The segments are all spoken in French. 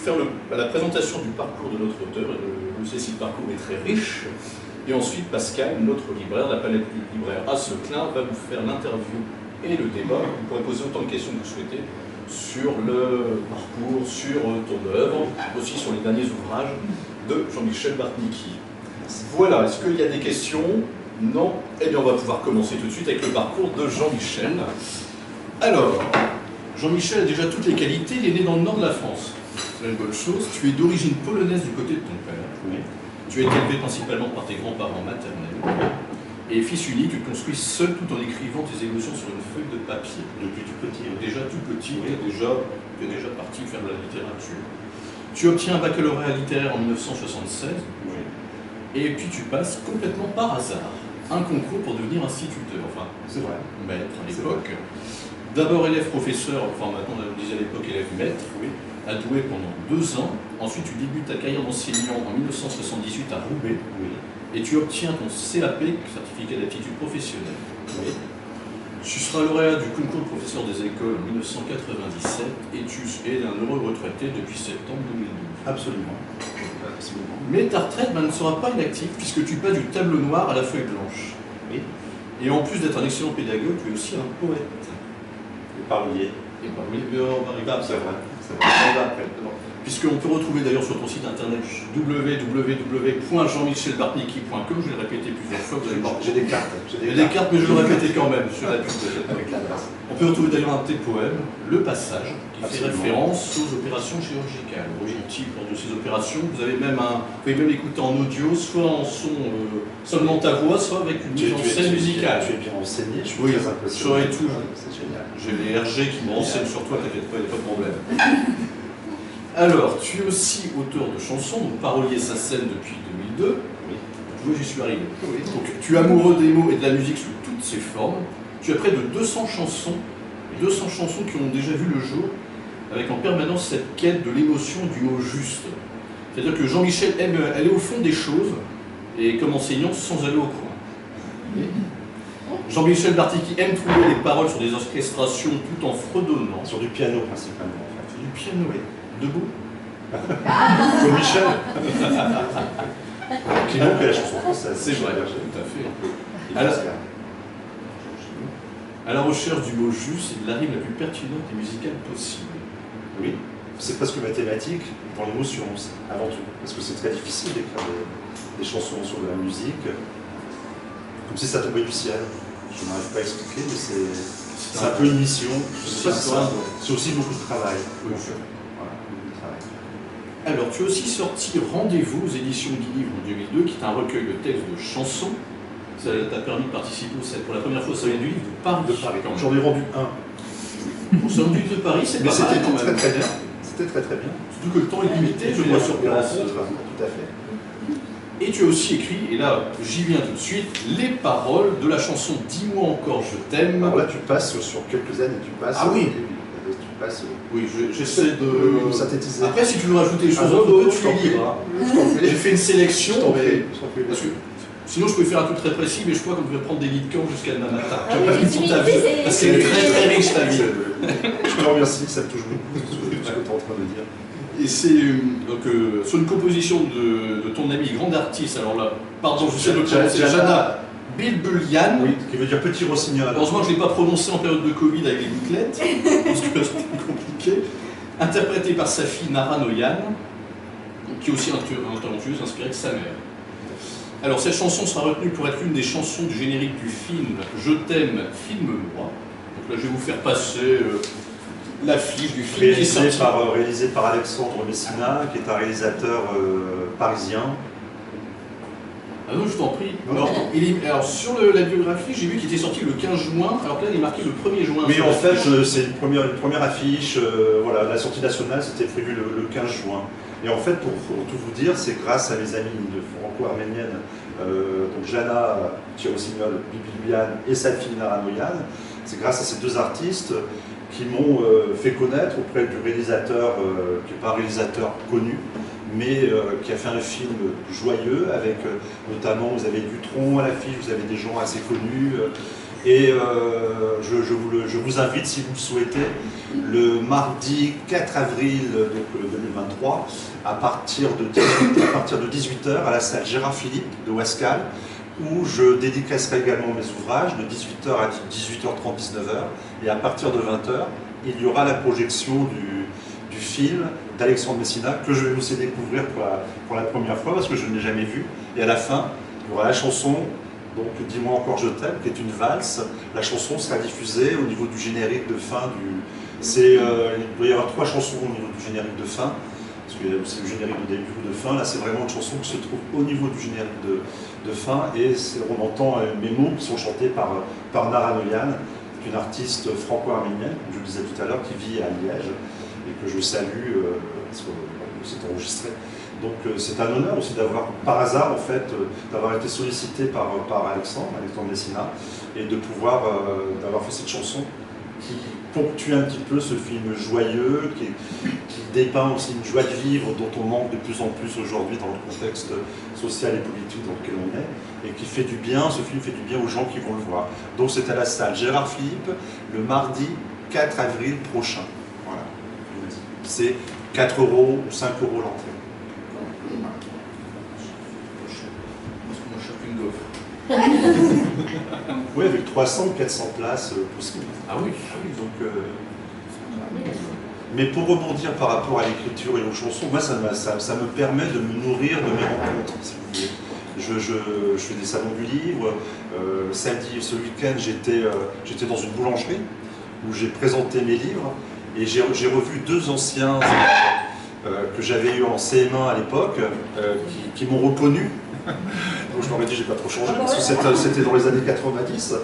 faire la présentation du parcours de notre auteur, et vous savez si le parcours est très riche. Et ensuite, Pascal, notre libraire, de la palette libraire Asseclin, va vous faire l'interview et le débat. Vous pourrez poser autant de questions que vous souhaitez sur le parcours, sur ton œuvre, aussi sur les derniers ouvrages de Jean-Michel Bartnicki. Voilà, est-ce qu'il y a des questions? Non? Eh bien, on va pouvoir commencer tout de suite avec le parcours de Jean-Michel. Alors, Jean-Michel a déjà toutes les qualités, il est né dans le nord de la France. C'est une bonne chose. Tu es d'origine polonaise du côté de ton père. Oui. Tu as été élevé principalement par tes grands-parents maternels. Et fils unique, tu te construis seul tout en écrivant tes émotions sur une feuille de papier. Depuis tout petit. Déjà tout petit, Oui. tu es déjà parti faire de la littérature. Tu obtiens un baccalauréat littéraire en 1976. Oui. Et puis tu passes complètement par hasard un concours pour devenir instituteur, enfin C'est vrai. maître à l'époque. D'abord élève professeur, enfin maintenant on disait à l'époque élève maître, Oui. à Douai pendant 2 ans. Ensuite tu débutes ta carrière d'enseignant en 1978 à Roubaix. Oui. Et tu obtiens ton CAP, certificat d'aptitude professionnelle. Oui. Tu seras lauréat du concours de professeur des écoles en 1997 et tu es un heureux retraité depuis septembre 2012. Absolument. Absolument. Mais ta retraite ne sera pas inactive puisque tu passes du tableau noir à la feuille blanche. Oui. Et en plus d'être un excellent pédagogue, tu es aussi un poète. Le parolier. Et bah oui, mais on va arriver après. C'est vrai. C'est vrai. On va après. Puisqu'on peut retrouver d'ailleurs sur ton site internet www.jeanmichelbartnicki.com, je l'ai répété plusieurs fois, vous allez voir. J'ai des cartes. Il y a des cartes, mais je le répétais quand même sur la pub. On peut retrouver d'ailleurs un de tes poèmes, Le Passage, qui fait référence aux opérations chirurgicales. L'objectif lors de ces opérations, vous pouvez même l'écouter en audio, soit en son, seulement ta voix, soit avec une mise en scène musicale. Tu es bien renseigné, je suis Oui, très impressionné. et tout. C'est génial. J'ai les RG qui me renseignent sur toi, t'inquiète pas, il n'y a pas de problème. Alors, tu es aussi auteur de chansons, donc parolier sa scène depuis 2002. Oui. Tu vois, j'y suis arrivé. Oui. Donc, tu es amoureux des mots et de la musique sous toutes ses formes. Tu as près de 200 chansons qui ont déjà vu le jour, avec en permanence cette quête de l'émotion du mot juste. C'est-à-dire que Jean-Michel aime aller au fond des choses, et comme enseignant, sans aller au coin. Jean-Michel Bartnicki aime trouver les paroles sur des orchestrations tout en fredonnant. Sur du piano principalement. En fait. Du piano, debout. Comme Michel. Qui manque à la chanson française. C'est vrai, tout à fait. À la recherche du mot juste et de la rime la plus pertinente et musicale possible. Oui, c'est presque mathématique dans l'émotion, avant tout. Parce que c'est très difficile d'écrire des chansons sur de la musique, comme si ça tombait du ciel. Je n'arrive pas à expliquer, mais c'est un peu une mission. C'est aussi beaucoup de travail. Oui. Voilà, beaucoup de travail. Alors, tu as aussi sorti Rendez-vous aux éditions Guy Livre en 2002, qui est un recueil de textes de chansons. Ça t'a permis de participer pour la première fois au Salon du Livre de Paris. J'en ai vendu un. Au Salon du Livre de Paris, c'est pas mal quand même. Très bien. C'était très très bien. Surtout que le temps est limité, je vois sur place. Tout à fait. Et tu as aussi écrit, et là j'y viens tout de suite, les paroles de la chanson Dis-moi encore je t'aime. Alors là tu passes sur quelques années, tu passes. Ah oui. Tu passes. Oui, j'essaie de synthétiser. Après, si tu veux rajouter des choses, tu es libre. J'ai fait une sélection, parce que sinon je peux faire un truc très précis, mais je crois qu'on devrait prendre des lits de camp jusqu'à demain matin. Ah oui, ta vie, parce qu'elle est très très riche ta vie. Je te remercie, ça me touche beaucoup, ce que tu es en train de dire. Et c'est sur une composition de ton ami grand artiste, alors là, pardon, je sais le prononcer, Jana Bilbulian. Oui, qui veut dire petit rossignol. Heureusement que je ne l'ai pas prononcé en période de Covid avec les bouclettes, parce que c'était compliqué. Interprété par sa fille Nara Noyan, qui est aussi talentueuse, inspirée de sa mère. Alors cette chanson sera retenue pour être l'une des chansons du générique du film Je t'aime, filme-moi. Donc là je vais vous faire passer l'affiche du film qui est sorti. Réalisé par Alexandre Messina, qui est un réalisateur parisien. Ah non, je t'en prie. Alors sur la biographie, j'ai vu qu'il était sorti le 15 juin, alors que là il est marqué le 1er juin. Mais en fait, c'est une première affiche, voilà, la sortie nationale c'était prévu le 15 juin. Et en fait, pour tout vous dire, c'est grâce à mes amis de franco-arménienne, donc Jana Rossignol, Bilbulian et sa fille Nara Noyan, c'est grâce à ces deux artistes qui m'ont fait connaître auprès du réalisateur, qui n'est pas un réalisateur connu, mais qui a fait un film joyeux avec notamment, vous avez Dutronc à l'affiche, vous avez des gens assez connus, Et je vous invite, si vous le souhaitez, le mardi 4 avril donc, 2023, à partir de 18h, à la salle Gérard Philippe de Ouascal, où je dédicacerai également mes ouvrages de 18h à 18h30, 19h, et à partir de 20h, il y aura la projection du film d'Alexandre Messina, que je vais vous laisser découvrir pour la première fois, parce que je ne l'ai jamais vu, et à la fin, il y aura la chanson, donc Dis-moi encore je t'aime, qui est une valse. La chanson sera diffusée au niveau du générique de fin il doit y avoir 3 chansons au niveau du générique de fin, parce que c'est le générique de début ou de fin. Là, c'est vraiment une chanson qui se trouve au niveau du générique de fin, et on entend mes mots qui sont chantés par Nara Noyan, une artiste franco-arménienne, comme je le disais tout à l'heure, qui vit à Liège, et que je salue, parce que c'est enregistré. Donc c'est un honneur aussi d'avoir, par hasard en fait, d'avoir été sollicité par Alexandre Messina, et de pouvoir, d'avoir fait cette chanson qui ponctue un petit peu ce film joyeux, qui dépeint aussi une joie de vivre dont on manque de plus en plus aujourd'hui dans le contexte social et politique dans lequel on est, et qui fait du bien, ce film fait du bien aux gens qui vont le voir. Donc c'est à la salle Gérard Philippe, le mardi 4 avril prochain. Voilà, je vous le dis. C'est 4 € ou 5 € l'entrée. Oui, avec 300 ou 400 places possibles. Ah oui, donc, mais pour rebondir par rapport à l'écriture et aux chansons, moi ça me permet de me nourrir de mes rencontres, si vous voulez. Je fais des salons du livre. Samedi, ce week-end, j'étais dans une boulangerie où j'ai présenté mes livres, et j'ai revu 2 anciens que j'avais eu en CM1 à l'époque, qui m'ont reconnu. Donc je leur ai dit, j'ai pas trop changé, parce que c'était dans les années 90.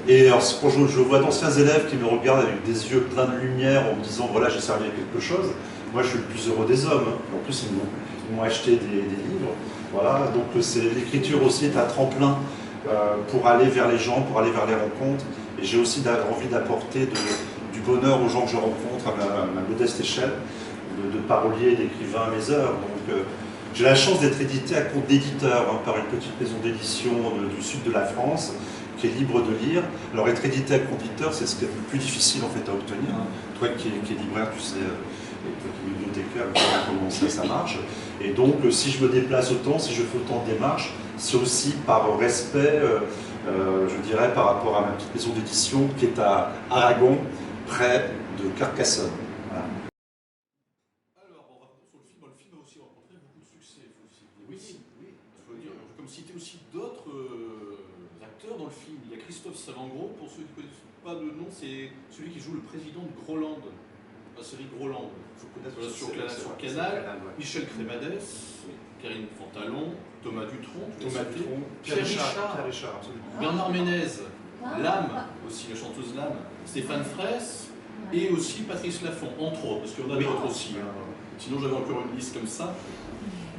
Et alors, quand je vois d'anciens élèves qui me regardent avec des yeux pleins de lumière en me disant, voilà, j'ai servi à quelque chose, moi je suis le plus heureux des hommes. En plus, ils m'ont acheté des livres. Voilà, donc l'écriture aussi est un tremplin pour aller vers les gens, pour aller vers les rencontres. Et j'ai aussi envie d'apporter du bonheur aux gens que je rencontre à ma modeste échelle, de paroliers, d'écrivains à mes heures. Donc, j'ai la chance d'être édité à compte d'éditeur par une petite maison d'édition du sud de la France, qui est libre de lire. Alors être édité à compte d'éditeur, c'est ce qui est le plus difficile en fait à obtenir. Toi qui es libraire, tu sais, et toi qui es bibliothécaire, tu sais comment ça marche. Et donc si je me déplace autant, si je fais autant de démarches, c'est aussi par respect, je dirais, par rapport à ma petite maison d'édition qui est à Aragon, près de Carcassonne. Voilà. Comme citer aussi d'autres acteurs dans le film. Il y a Christophe Salengro, pour ceux qui ne connaissent pas de nom, c'est celui qui joue le président de Groland, la série Groland, sur Canal. Michel Crémades, Karine Fantalon, Thomas Dutronc, Pierre Richard, Bernard Ménez, Lame, aussi la chanteuse Lame, Stéphane Fraisse, et aussi Patrice Laffont, entre autres, parce qu'il y en a d'autres aussi. Sinon j'avais encore une liste comme ça.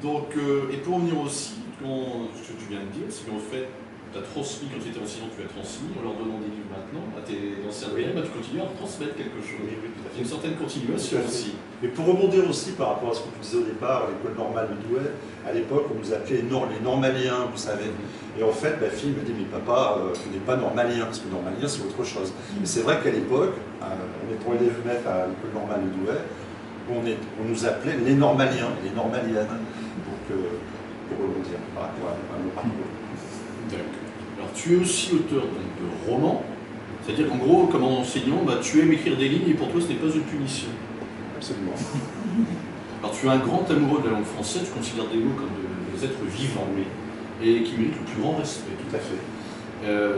Donc, et pour revenir aussi, ce que tu viens de dire, c'est qu'en fait, tu as transmis, quand tu étais enseignant, tu as transmis, en leur donnant des livres maintenant, à tes anciens élèves, tu continues à transmettre quelque chose. Il y a une certaine continuation aussi. Et pour rebondir aussi par rapport à ce que tu disais au départ, l'école normale de Douai, à l'époque, on nous appelait les normaliens, vous savez. Et en fait, ma fille me dit, mais papa, tu n'es pas normalien, parce que normalien, c'est autre chose. Et c'est vrai qu'à l'époque, on étant élève maître à l'école normale de Douai, on nous appelait les normaliens, les normaliennes. Donc, pour rebondir par rapport à nos parcours. Alors, tu es aussi auteur de romans, c'est-à-dire qu'en gros, comme enseignant, tu aimes écrire des lignes et pour toi, ce n'est pas une punition. Absolument. Alors, tu es un grand amoureux de la langue française, tu considères des mots comme des êtres vivants, et qui méritent le plus grand respect. Tout à fait.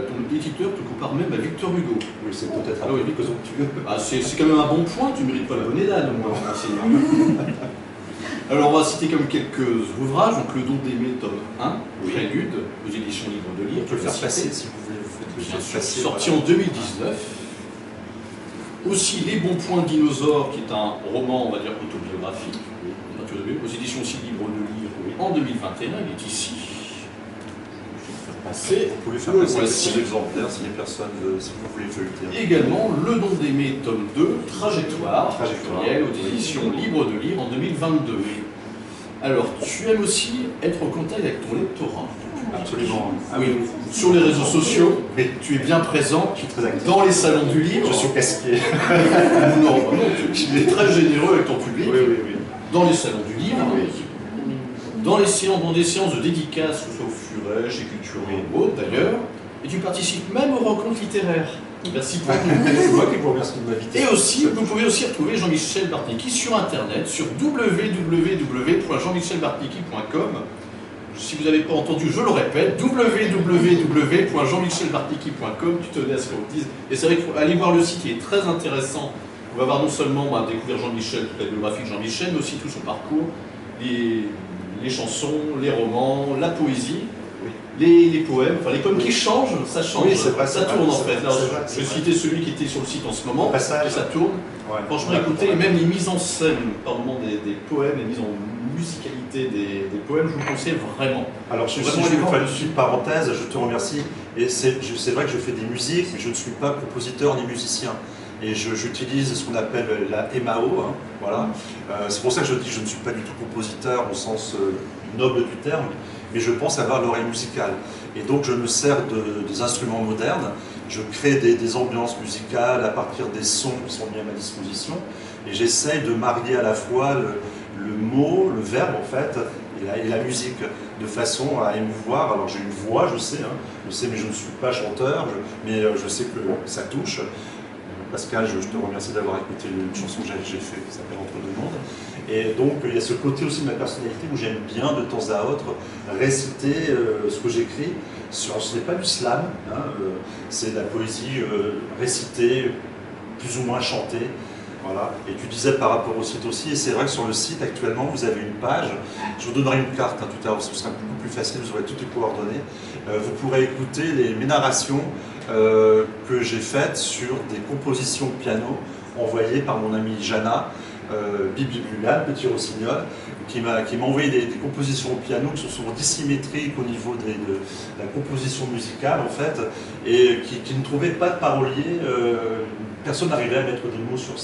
Ton éditeur te compare même à Victor Hugo. Oui, c'est peut-être un peu présomptueux. C'est quand même un bon point, tu ne mérites pas la bonne édade, au moins, en enseignant. Alors on va citer comme quelques ouvrages, donc Le Don d'aimer, tome 1, Prélude, aux éditions Livre de Lire. On peut le faire passer si vous voulez, vous faites le passer. Sorti en 2019. Aussi Les Bons Points Dinosaures, qui est un roman, on va dire, autobiographique, aux éditions aussi Livre de Lire, en 2021, il est ici. Vous pouvez faire passer ces exemplaires si les personnes, si vous voulez feuilleter. Également Le Don d'aimer, tome 2, Trajectoire, aux éditions Libre de Lire en 2022. Alors, tu aimes aussi être en contact avec ton lectorat. Absolument. Oui, sur les réseaux sociaux, tu es bien présent dans les salons du livre. Je suis casse-pied. Non, tu es très généreux avec ton public. Oui. Dans les salons du livre, dans des séances de dédicaces, que ce soit au Furet, chez Culture ou autre d'ailleurs, et tu participes même aux rencontres littéraires. Merci pour C'est moi qui vous remercie de m'inviter. Et aussi, vous pouvez aussi retrouver Jean-Michel Bartnicki sur Internet, sur www.jeanmichelbartnicki.com. Si vous n'avez pas entendu, je le répète, www.jeanmichelbartnicki.com, tu tenais à ce qu'on dise. Et c'est vrai qu'il faut aller voir le site, il est très intéressant. On va voir non seulement découvrir Jean-Michel, toute la biographie de Jean-Michel, mais aussi tout son parcours, les chansons, les romans, la poésie. Les poèmes, enfin les poèmes qui changent, ça change, oui, vrai, ça tourne en fait. Je vais vrai. Citer celui qui était sur le site en ce moment, Passage. et ça tourne. Ouais. Franchement, écoutez, et même les mises en scène par moment des poèmes, les mises en musicalité des poèmes, je vous conseille vraiment. Alors, si je fais une petite parenthèse, je te remercie. Et c'est vrai que je fais des musiques, mais je ne suis pas compositeur ni musicien. Et j'utilise ce qu'on appelle la MAO. Hein, voilà. C'est pour ça que je dis que je ne suis pas du tout compositeur au sens noble du terme, mais je pense avoir l'oreille musicale. Et donc je me sers des instruments modernes, je crée des ambiances musicales à partir des sons qui sont mis à ma disposition, et j'essaye de marier à la fois le mot, le verbe en fait, et la musique, de façon à émouvoir. Alors j'ai une voix, je sais, mais je ne suis pas chanteur, mais je sais que ça touche. Pascal, je te remercie d'avoir écouté une chanson que j'ai faite qui s'appelle Entre deux mondes. Et donc il y a ce côté aussi de ma personnalité où j'aime bien de temps à autre réciter ce que j'écris. Ce n'est pas du slam, c'est de la poésie récitée, plus ou moins chantée. Voilà. Et tu disais par rapport au site aussi, et c'est vrai que sur le site actuellement vous avez une page, je vous donnerai une carte tout à l'heure, ce sera beaucoup plus facile, vous aurez toutes les coordonnées. Vous pourrez écouter mes narrations que j'ai faites sur des compositions de piano envoyées par mon amie Jana, Bibi Blulan, Petit Rossignol, qui m'a envoyé des compositions au piano qui sont dissymétriques au niveau de la composition musicale en fait, et qui ne trouvaient pas de parolier. Personne n'arrivait à mettre des mots sur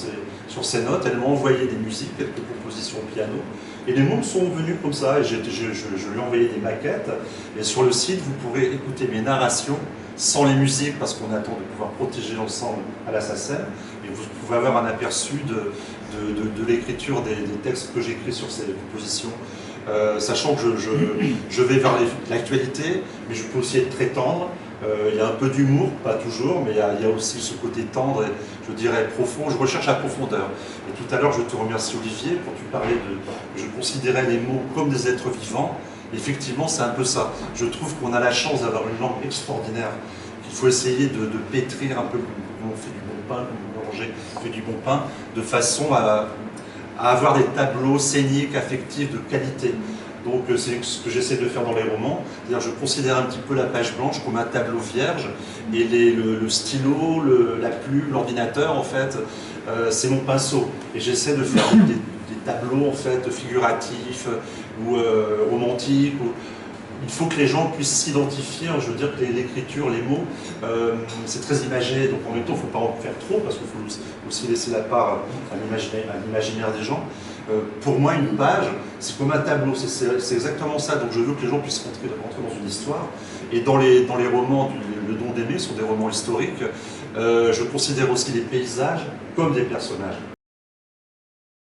ces notes. Elle m'a envoyé des musiques, quelques compositions au piano, et les mots sont venus comme ça, et je lui ai envoyé des maquettes, et sur le site vous pourrez écouter mes narrations sans les musiques, parce qu'on attend de pouvoir protéger l'ensemble à la SACEM, et vous pouvez avoir un aperçu de l'écriture des textes que j'écris sur ces compositions, sachant que je vais vers l'actualité, mais je peux aussi être très tendre. Il y a un peu d'humour, pas toujours, mais il y a aussi ce côté tendre et je dirais profond. Je recherche la profondeur. Et tout à l'heure, je te remercie Olivier, quand tu parlais je considérais les mots comme des êtres vivants. Effectivement, c'est un peu ça. Je trouve qu'on a la chance d'avoir une langue extraordinaire, qu'il faut essayer de pétrir un peu comme on fait du bon pain, comme le boulanger fait du bon pain, de façon à avoir des tableaux scéniques, affectifs de qualité. Donc c'est ce que j'essaie de faire dans les romans, c'est-à-dire je considère un petit peu la page blanche comme un tableau vierge, et le stylo, la plume, l'ordinateur en fait, c'est mon pinceau. Et j'essaie de faire des tableaux en fait figuratifs ou romantiques. Il faut que les gens puissent s'identifier. Je veux dire que l'écriture, les mots, c'est très imagé, donc en même temps il ne faut pas en faire trop parce qu'il faut aussi laisser la part à l'imaginaire des gens. Pour moi, une page, c'est comme un tableau, c'est exactement ça. Donc je veux que les gens puissent rentrer dans une histoire. Et dans les romans, Le Don d'aimer sont des romans historiques. Je considère aussi les paysages comme des personnages.